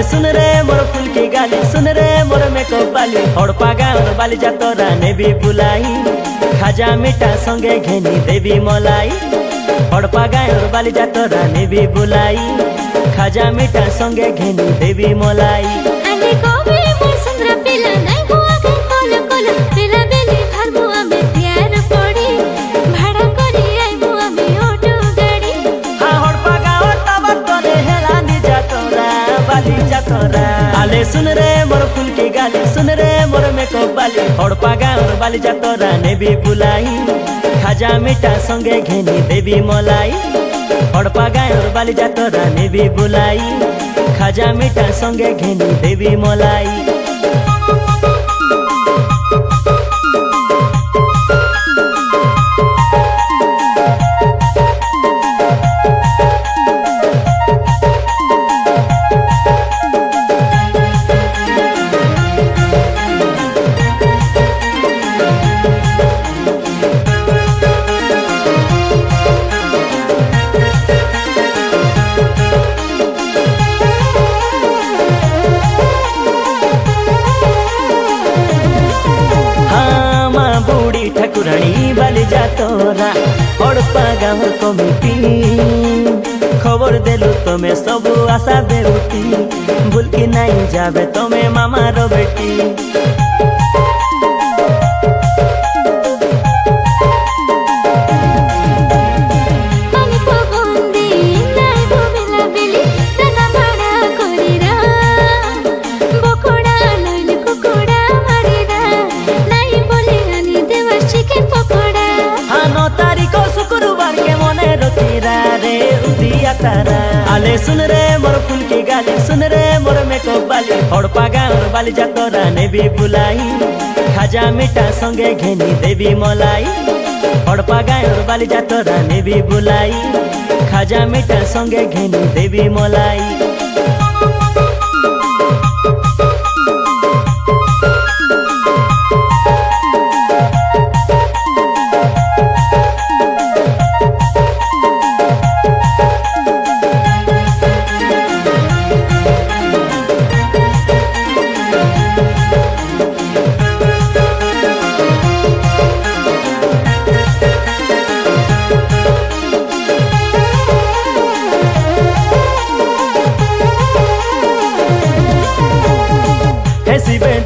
सुन रे मोर फूल की गाली, सुन रे मोर मेकअप बाली, हड़पा गाँव बाली जातरा नेबी बुलाई, खाजा मीठा संगे घेनी देवी मलाई। हड़पा गाँव बाली जातरा नेबी बुलाई, खाजा मीठा संगे घेनी देवी मलाई। आले सुन रे मोर फूल की गाली, सुन रे मोर मेकअप बाली, हड़पा गाँव बाली जातरा नेबी बुलाई, खाजा मीठा संगे घेनी देवी मलाई। हड़पा गाँव बाली जातरा नेबी बुलाई, खाजा मीठा संगे घेनी देवी मलाई। ठाकुराणी बाली जातरा हड़पा गाँव कमिटी, खबर देलु तमे सबु आशा बेरुती, भूल की नहीं जाबे तमे मामार बेटी। आले सुन रे मोर फूल की गाली, सुन रे मोर मेकअप बाली, हड़पा गाँव बाली जातरा नेबी बुलाई, खाजा मीठा संगे घेनी देवी मलाई। हड़पा गाँव बाली जातरा नेबी बुलाई, खाजा मीठा संगे घेनी देवी मलाई।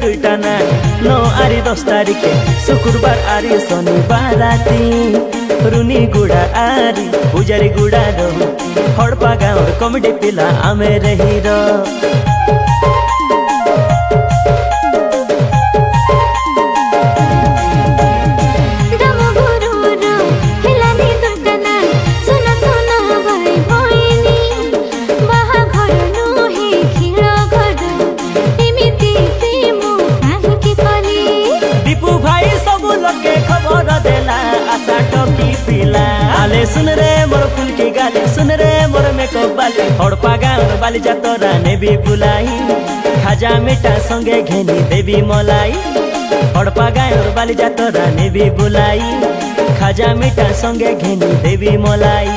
दुईटा ना नो आरी 10 तारिखे शुक्रबार आरी शनिबार राती, रुनी गुड़ा आरी पुजारी गुड़ा रो हड़पा गाँव कमिटी पिला आमे रही रो। आले सुन रे मोर फूल की गाली, सुन रे मोर मेकअप बाली, हड़पा गाँव बाली जातरा नेबी बुलाई, खाजा मीठा संगे घेनी देवी मलाई। हड़पा गाँव बाली जातरा नेबी बुलाई, खाजा मीठा संगे घेनी देवी मलाई।